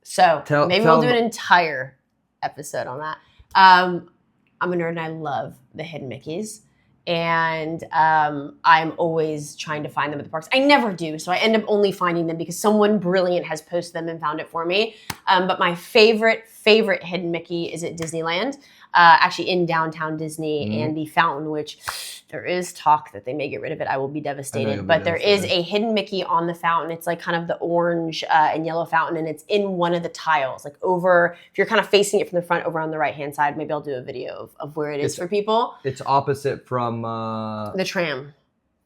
So maybe we'll do an entire episode on that. I'm a nerd and I love the hidden Mickeys, and I'm always trying to find them at the parks. I never do, so I end up only finding them because someone brilliant has posted them and found it for me. But my favorite hidden Mickey is at Disneyland, actually in downtown Disney, and the fountain, which there is talk that they may get rid of it. I will be devastated. But there is a hidden Mickey on the fountain. It's like kind of the orange and yellow fountain, and it's in one of the tiles, like over, if you're kind of facing it from the front, over on the right-hand side. Maybe I'll do a video of where it is for people. It's opposite from... the tram.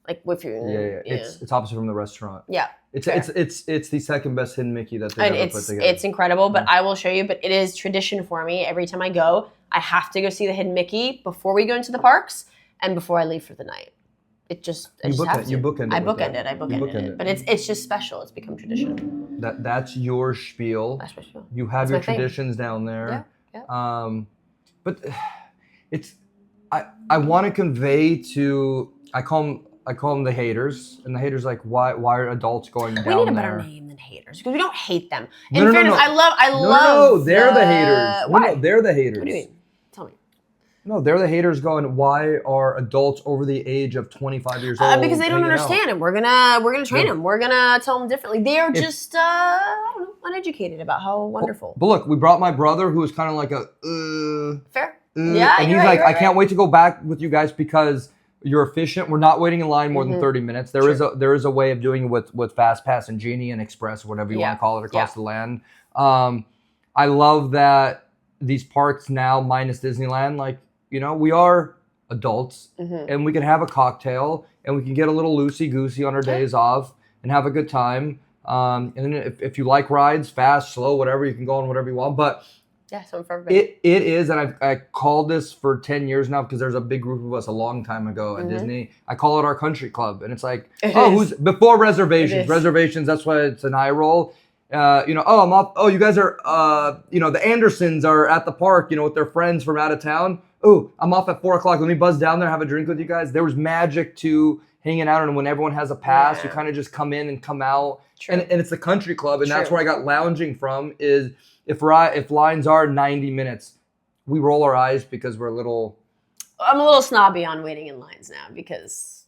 Like if you're... Yeah. It's opposite from the restaurant. Yeah. It's the second best hidden Mickey that they've ever put together. It's incredible, but I will show you. But it is tradition for me. Every time I go, I have to go see the hidden Mickey before we go into the parks and before I leave for the night. You bookend it. But it's just special. It's become tradition. That's your spiel. That's my spiel. You have your traditions down there. Yeah. But it's I want to convey to I call them the haters, and the haters like why are adults going down there? We need a better name than haters because we don't hate them. In fairness, I love. No, they're the haters. Why? No, they're the haters. What do you mean? Tell me. No, they're the haters going, why are adults over the age of 25 years old because they don't understand it. We're gonna train them. We're gonna tell them differently. They are just I don't know, uneducated about how wonderful. But look, we brought my brother who was kind of like a fair. Yeah, and he's like, I can't wait to go back with you guys because you're efficient. We're not waiting in line more than 30 minutes. There is a way of doing it with Fast Pass and Genie and Express, whatever you want to call it, across the land. I love that these parks now, minus Disneyland, like, we are adults and we can have a cocktail and we can get a little loosey-goosey on our days off and have a good time. And then if you like rides, fast, slow, whatever, you can go on whatever you want. But so for everybody. It is, and I called this for 10 years now because there's a big group of us a long time ago at Disney. I call it our country club, and it's like, who's before reservations? Reservations, that's why it's an eye roll. I'm off. Oh, you guys are, the Andersons are at the park, with their friends from out of town. Oh, I'm off at 4:00. Let me buzz down there, have a drink with you guys. There was magic to hanging out, and when everyone has a pass, you kind of just come in and come out. True. And it's the country club, and that's where I got lounging from. Is if lines are 90 minutes, we roll our eyes because we're a little. I'm a little snobby on waiting in lines now because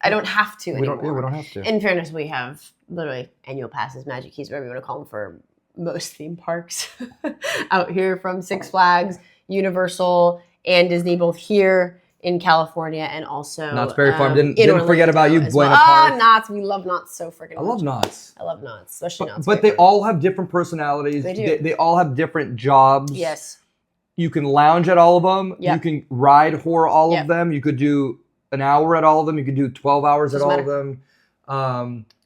I don't have to anymore. We don't have to. In fairness, we have literally annual passes, Magic Keys, whatever you want to call them, for most theme parks out here, from Six Flags, Universal, and Disney, both here in California and also Knott's Berry Farm. Didn't forget about you, Buena Park. Knott's. We love Knott's so freaking much. I love Knott's. I love Knott's, especially Knott's. But they all have different personalities. They do. They all have different jobs. Yes. You can lounge at all of them. Yep. You can ride all of them. You could do an hour at all of them. You could do 12 hours at all of them.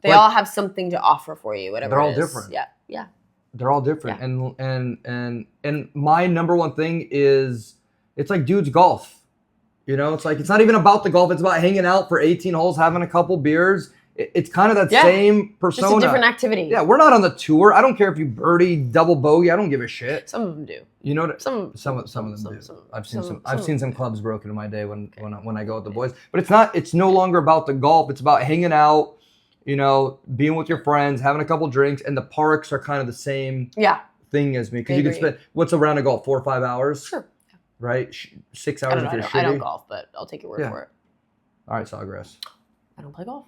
They all have something to offer for you, whatever they're all it is. different. Yeah. They're all different. Yeah. And my number one thing is, it's like dudes golf. It's like, it's not even about the golf. It's about hanging out for 18 holes, having a couple beers. It's kind of that same persona. Just a different activity. Yeah, we're not on the tour. I don't care if you birdie, double bogey. I don't give a shit. Some of them do. You know what? Some of them do. Some I've seen some clubs broken in my day when I go with the boys. But it's no longer about the golf. It's about hanging out, being with your friends, having a couple drinks, and the parks are kind of the same thing as me. Because you can spend, what's a round of golf, 4 or 5 hours? Sure. Right? 6 hours if you're shitty. I don't golf, but I'll take your word for it. All right, Sawgrass. I don't play golf.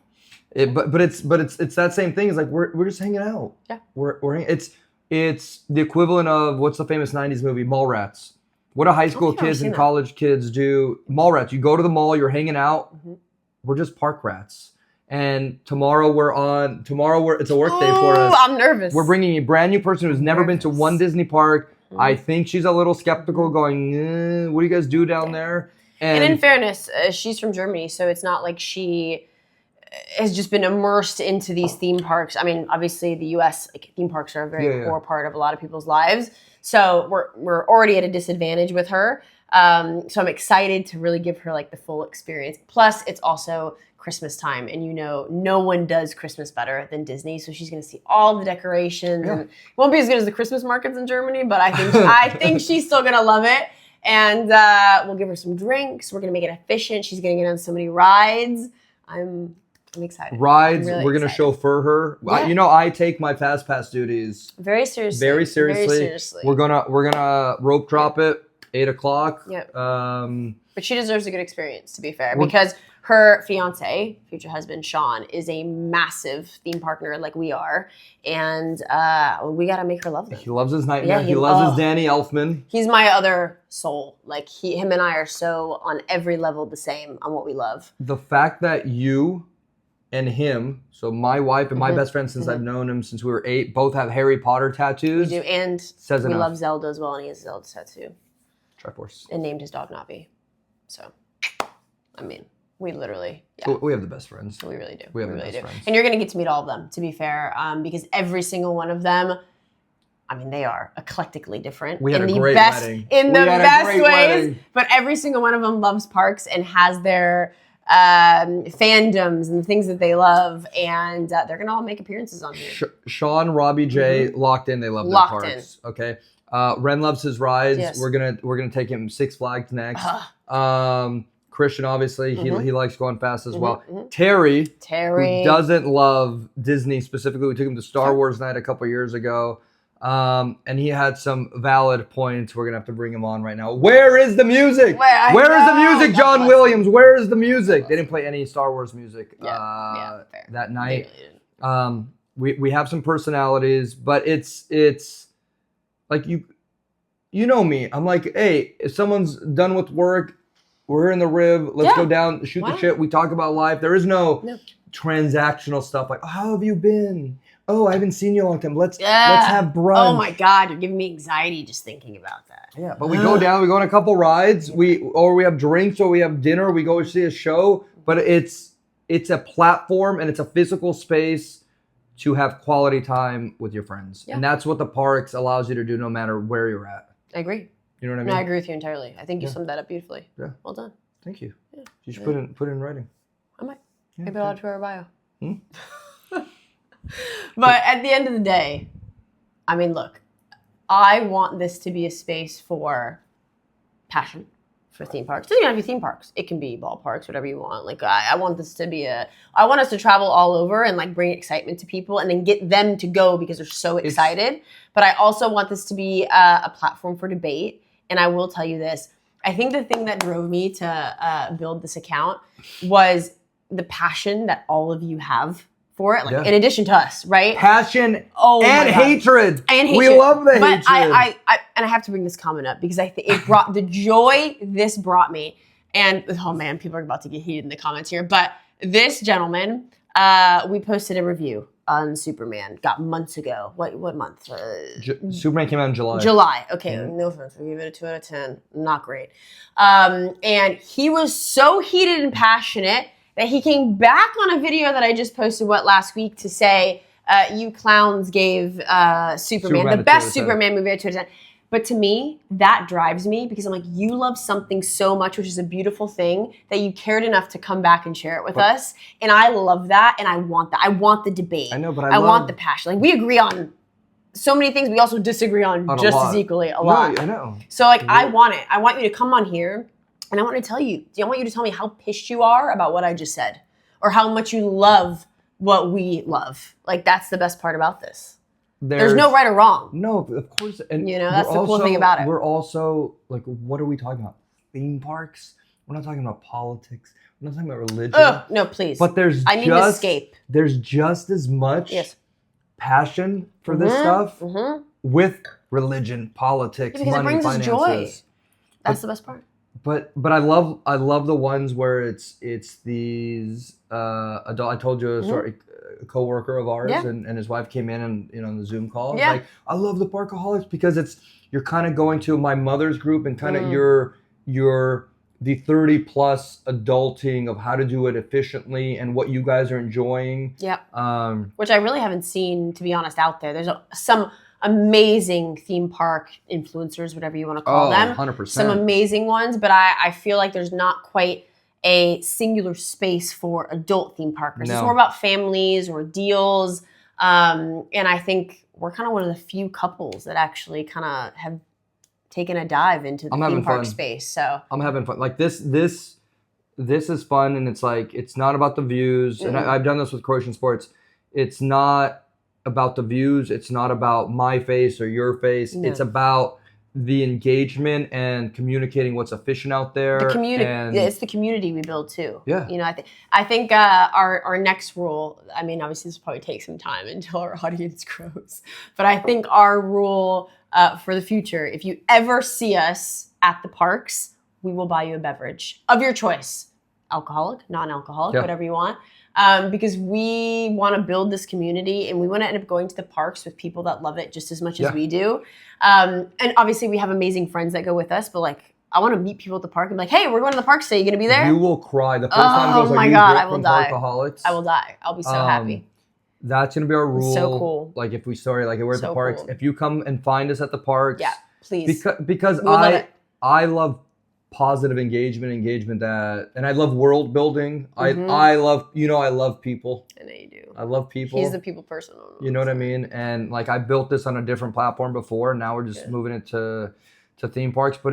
But it's that same thing. It's like we're just hanging out. Yeah. It's the equivalent of, what's the famous 90s movie, Mallrats. What do high school kids and college kids do? Mallrats. You go to the mall, you're hanging out. Mm-hmm. We're just park rats. And tomorrow it's a work day for us. I'm nervous. We're bringing a brand new person who's never been to one Disney park. Mm-hmm. I think she's a little skeptical, going, what do you guys do down there? And in fairness, she's from Germany, so it's not like she has just been immersed into these theme parks. I mean, obviously the U.S. Theme parks are a very core part of a lot of people's lives. So we're already at a disadvantage with her. So I'm excited to really give her the full experience. Plus, it's also Christmas time, and no one does Christmas better than Disney. So she's going to see all the decorations. Yeah. And it won't be as good as the Christmas markets in Germany, but I think she's still going to love it. And we'll give her some drinks. We're going to make it efficient. She's going to get on so many rides. I'm excited. Rides, really we're going to chauffeur her. Yeah. I take my fast pass duties very seriously. Very seriously. We're gonna rope drop it 8:00. Yep. But she deserves a good experience, to be fair, because her fiance, future husband Sean, is a massive theme park nerd like we are, and we got to make her love them. He loves his nightmare. Yeah, he loves his Danny Elfman. He's my other soul. Him and I are so on every level the same on what we love. The fact that you and him, so my wife and my best friend since I've known him since we were 8, both have Harry Potter tattoos. We do, and says we love Zelda as well, and he has a Zelda tattoo. Triforce. And named his dog Navi. So, I mean, we literally, we have the best friends. We really do. We have the best friends. And you're going to get to meet all of them, to be fair, because every single one of them, I mean, they are eclectically different. We had a great wedding. In the best ways. Wedding. But every single one of them loves parks and has their fandoms and the things that they love, and they're gonna all make appearances on here. Sean, Robbie, Jay, locked in. They love their parks. Okay. Ren loves his rides. Yes. We're gonna take him Six Flags next. Christian, obviously, he likes going fast as well. Mm-hmm. Terry, who doesn't love Disney specifically. We took him to Star Wars night a couple years ago. And he had some valid points. We're going to have to bring him on right now. Where is the music? Where is the music, John Williams? Where is the music? They didn't play any Star Wars music that night. We have some personalities, but it's like you know me. I'm like, hey, if someone's done with work, we're in the rib. Let's go down, shoot the shit. We talk about life. There is no transactional stuff like, oh, how have you been? Oh, I haven't seen you in a long time. Let's have brunch. Oh my God, you're giving me anxiety just thinking about that. Yeah, but we go down, we go on a couple rides, we have drinks, or we have dinner, we go see a show, but it's a platform and it's a physical space to have quality time with your friends. Yeah. And that's what the parks allows you to do no matter where you're at. I agree. You know what I mean? No, I agree with you entirely. I think you summed that up beautifully. Yeah. Well done. Thank you. Yeah. You should put it in writing. I might. Maybe I'll add to our bio. But at the end of the day, I mean, look, I want this to be a space for passion for theme parks. It doesn't even have to be theme parks. It can be ballparks, whatever you want. Like I want this to be I want us to travel all over and like bring excitement to people and then get them to go because they're so excited. But I also want this to be a platform for debate. And I will tell you this. I think the thing that drove me to build this account was the passion that all of you have for it, like in addition to us, right? Passion and hatred. We love the hatred. But I have to bring this comment up because I think it brought the joy this brought me. And oh man, people are about to get heated in the comments here. But this gentleman, we posted a review on Superman, got months ago. What month? Superman came out in July. July. Okay, no offense. We give it a 2 out of 10. Not great. And he was so heated and passionate that he came back on a video that I just posted last week to say, you clowns gave Superman the best Superman movie a 2 out of 10. But to me, that drives me because I'm like, you love something so much, which is a beautiful thing, that you cared enough to come back and share it with us. And I love that, and I want that. I want the debate. I know, but I want the passion. Like, we agree on so many things. We also disagree on just as equally a lot. No, I know. So, like, I want it. I want you to come on here, and I want to tell you. I want you to tell me how pissed you are about what I just said, or how much you love what we love. Like, that's the best part about this. There's no right or wrong. No, of course. And that's the cool thing about it. We're also, like, what are we talking about? Theme parks? We're not talking about politics. We're not talking about religion. No, please. But I need to escape. There's just as much passion for this stuff with religion, politics, money, it brings finances. Us joy. That's the best part. But I love the ones where it's these adult. I told you a story. A coworker of ours and his wife came in and on the Zoom call. Yeah. Like, I love the Parkaholics because you're kind of going to my mother's group and kind of you're the 30 plus adulting of how to do it efficiently and what you guys are enjoying. Yeah. Which I really haven't seen, to be honest, out there. There's some amazing theme park influencers, whatever you want to call them. 100%. Some amazing ones, but I feel like there's not quite a singular space for adult theme parkers. No. It's more about families or deals. And I think we're kind of one of the few couples that actually kind of have taken a dive into the theme park space. So I'm having fun. Like this is fun, and it's like, it's not about the views. And I've done this with Croatian sports. It's not about the views. It's not about my face or your face. No. It's about the engagement and communicating what's efficient out there. The community, it's the community we build too. Yeah. I think our next rule, I mean, obviously this will probably take some time until our audience grows, but I think our rule for the future, if you ever see us at the parks, we will buy you a beverage of your choice. Alcoholic, non-alcoholic, whatever you want. Because we want to build this community and we want to end up going to the parks with people that love it just as much as we do. And obviously we have amazing friends that go with us, but like, I want to meet people at the park and be like, hey, we're going to the park today. You going to be there? You will cry. The first time goes like, my God, I will die. Parkaholics. I will die. I'll be so happy. That's going to be our rule. So cool. Like if we're at the parks, cool. If you come and find us at the parks. Yeah, please. Because I love positive engagement that, and I love world building. I love, I love people. I know you do. I love people. He's the people person. You know what I mean? And like, I built this on a different platform before. And now we're just moving it to theme parks. But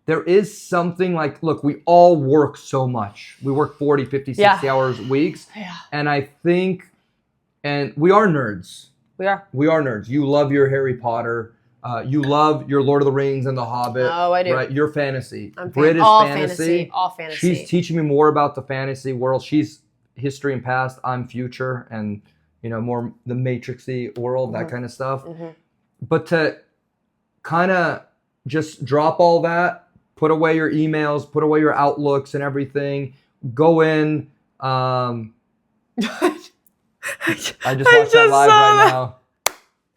there is something like, look, we all work so much. We work 40, 50, 60 hours weeks. Yeah. And I think, and we are nerds. We are nerds. You love your Harry Potter. You love your Lord of the Rings and The Hobbit. Oh, I do. Right? Your fantasy. Britt is fantasy. All fantasy. She's teaching me more about the fantasy world. She's history and past. I'm future and, more the Matrixy world, that kind of stuff. But to kind of just drop all that, put away your emails, put away your Outlooks and everything, go in. I just watched that live right now.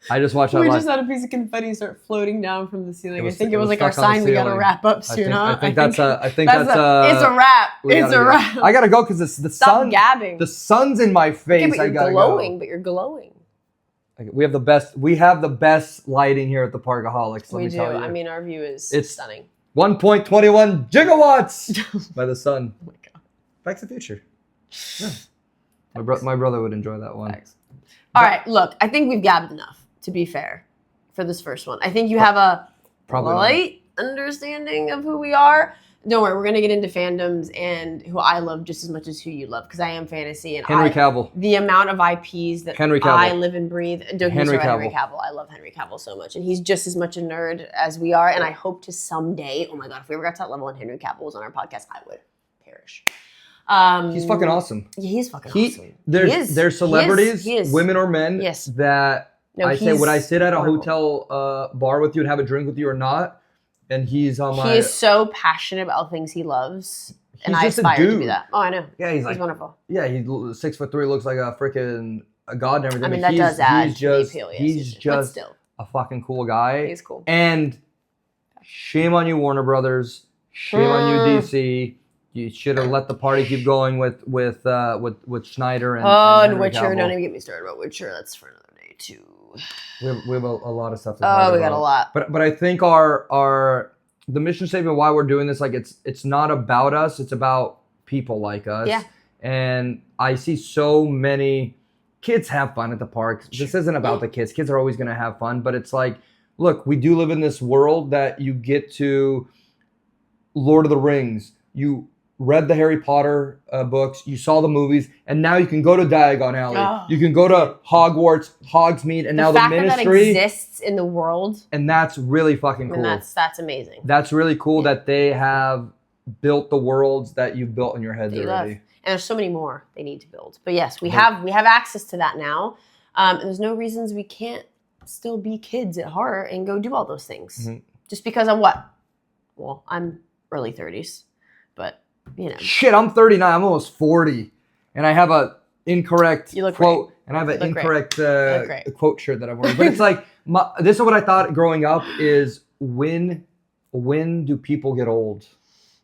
I just watched that live. We just had a piece of confetti start floating down from the ceiling. I think it was like our sign we got to wrap up soon, huh? I think that's a it's a wrap. It's a wrap. I got to go because the sun. Stop gabbing. The sun's in my face. Okay, but you're glowing, but you're glowing. We have the best lighting here at the Parkaholics. We do. I mean, our view is stunning. 1.21 gigawatts by the sun. Oh my God. Back to the Future. Yeah. My brother would enjoy that one. Thanks. All right, look, I think we've gabbed enough, to be fair, for this first one. I think you have a light understanding of who we are. Don't worry, we're going to get into fandoms and who I love just as much as who you love, because I am fantasy. And Henry Cavill. The amount of IPs that I live and breathe. Don't Henry Cavill. I love Henry Cavill so much. And he's just as much a nerd as we are. And I hope to someday, oh my God, if we ever got to that level and Henry Cavill was on our podcast, I would perish. He's fucking awesome. Yeah, he's fucking awesome. There's celebrities, women or men, that would I sit at a hotel bar with you and have a drink with you or not? And he's on my... He is so passionate about things he loves. And I aspire to be that. Oh, I know. Yeah, he's wonderful. Yeah, he's 6'3", looks like a freaking god and everything. I mean, that does add to the appeal. He's just a fucking cool guy. He's cool. And shame on you, Warner Brothers. Shame on you, DC. You should have let the party keep going with Schneider and and Witcher. Cavill. Don't even get me started about Witcher. That's for another day too. We have a lot of stuff to talk about. We got a lot. But I think our the mission statement why we're doing this, like it's not about us, it's about people like us. Yeah. And I see so many kids have fun at the park. This isn't about the kids. Kids are always gonna have fun, but it's like, look, we do live in this world that you get to Lord of the Rings. You read the Harry Potter books, you saw the movies, and now you can go to Diagon Alley. Oh. You can go to Hogwarts, Hogsmeade, and now the Ministry. That exists in the world. And that's really fucking cool. And that's amazing. That's really cool that they have built the worlds that you've built in your heads already. And there's so many more they need to build. But yes, we have access to that now. And there's no reasons we can't still be kids at heart and go do all those things. Mm-hmm. Just because I'm what? Well, I'm early 30s, but you know. Shit, I'm 39. I'm almost 40, and I have a incorrect quote, and I have an incorrect quote shirt that I'm wearing. But it's like this is what I thought growing up is when do people get old?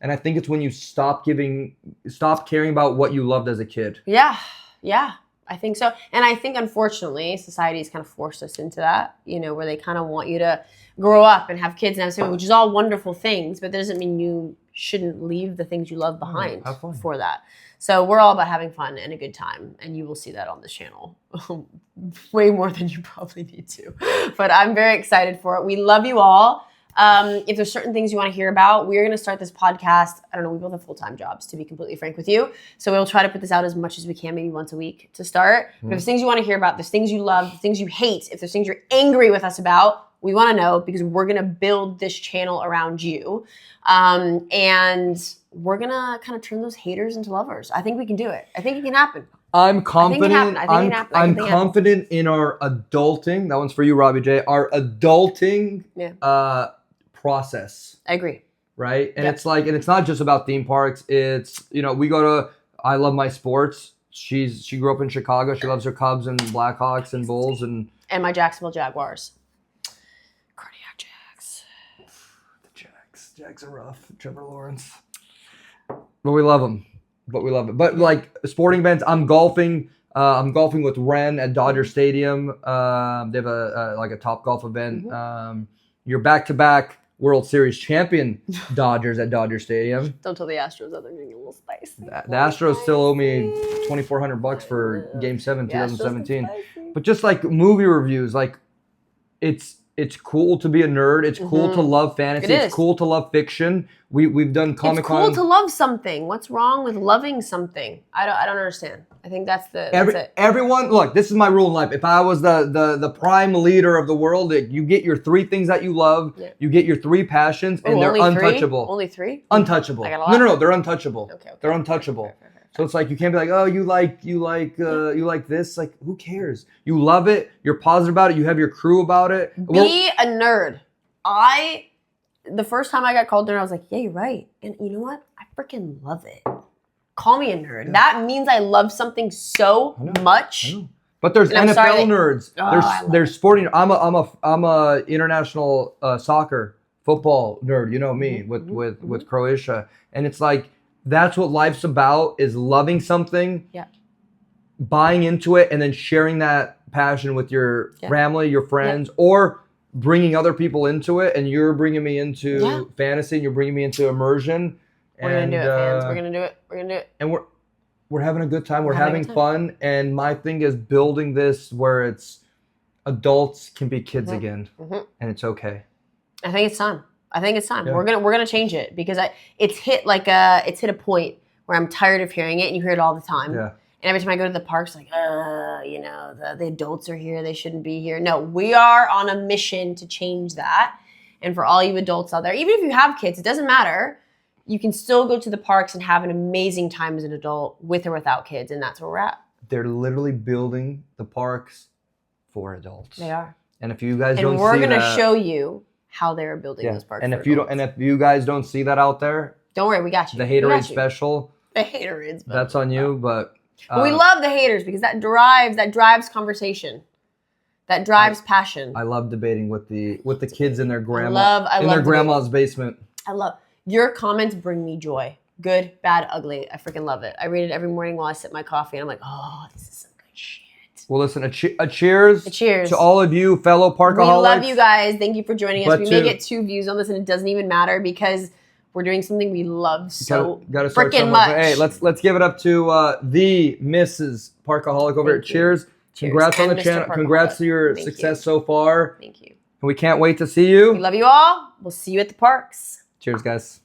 And I think it's when you stop caring about what you loved as a kid. Yeah, I think so. And I think unfortunately, society's kind of forced us into that. You know, where they kind of want you to grow up and have kids and have family, which is all wonderful things, but that doesn't mean you shouldn't leave the things you love behind for that. So we're all about having fun and a good time, and you will see that on this channel way more than you probably need to. But I'm very excited for it. We love you all. If there's certain things you want to hear about, we're going to start this podcast. I don't know, we both have full-time jobs, to be completely frank with you. So we'll try to put this out as much as we can, maybe once a week to start. But if there's things you want to hear about, there's things you love, there's things you hate, if there's things you're angry with us about, we want to know, because we're going to build this channel around you. And we're going to kind of turn those haters into lovers. I think we can do it. I think it can happen. I'm confident. I'm confident in our adulting. That one's for you, Robbie J. Our adulting process. I agree. Right? And it's like, and it's not just about theme parks. It's, you know, we go to, I love my sports. She grew up in Chicago. She loves her Cubs and Blackhawks and Bulls and my Jacksonville Jaguars. Cardiac Jags. The Jags are rough. Trevor Lawrence. But we love them. But like sporting events, I'm golfing. I'm golfing with Ren at Dodger Stadium. They have a Top Golf event. Mm-hmm. You're back-to-back World Series champion Dodgers at Dodger Stadium. Don't tell the Astros that they're getting a little spicy. The Astros still owe me $2,400 for Game 7, 2017. But just like movie reviews, like it's cool to be a nerd. It's cool to love fantasy. It's cool to love fiction. We've done Comic-Con. It's cool to love something. What's wrong with loving something? I don't understand. I think that's it. Everyone, look, this is my rule in life. If I was the prime leader of the world, you get your 3 things that you love, you get your 3 passions, and they're untouchable. Only 3? Untouchable. No, they're untouchable. Okay. They're untouchable. Okay. So it's like you can't be like, oh, you like this. Like, who cares? You love it. You're positive about it. You have your crew about it. Be a nerd. The first time I got called nerd, I was like, yeah, you're right. And you know what? I freaking love it. Call me a nerd. Yeah. That means I love something so much. I know. But there's NFL nerds. There's sporting. I'm a international soccer football nerd. You know me with Croatia, and it's like. That's what life's about, is loving something, buying into it, and then sharing that passion with your family, your friends, or bringing other people into it. And you're bringing me into fantasy, and you're bringing me into immersion. We're going to do it, fans. We're going to do it. And we're having a good time. We're having fun. And my thing is building this where it's adults can be kids again, and it's okay. I think it's time. Yeah. We're gonna change it because it's hit a point where I'm tired of hearing it, and you hear it all the time. Yeah. And every time I go to the parks, like, the adults are here. They shouldn't be here. No, we are on a mission to change that. And for all you adults out there, even if you have kids, it doesn't matter. You can still go to the parks and have an amazing time as an adult with or without kids, and that's where we're at. They're literally building the parks for adults. They are. And if you guys don't see that, and we're going to show you how they're building those parks. And if you guys don't see that out there, don't worry, we got you. The Haterade special. The Haterade special. That's on you, but we love the haters because that drives conversation. That drives passion. I love debating with the kids in their grandma's basement. I love your comments bring me joy. Good, bad, ugly. I freaking love it. I read it every morning while I sip my coffee, and I'm like, oh, this is some good shit. Well, listen, a cheers. A cheers to all of you fellow Parkaholics. We love you guys. Thank you for joining us. We may get 2 views on this, and it doesn't even matter because we're doing something we love so freaking much. Hey, let's give it up to the Mrs. Parkaholic over at Cheers. Congrats on the channel. Congrats to your success so far. Thank you. And we can't wait to see you. We love you all. We'll see you at the parks. Cheers, guys.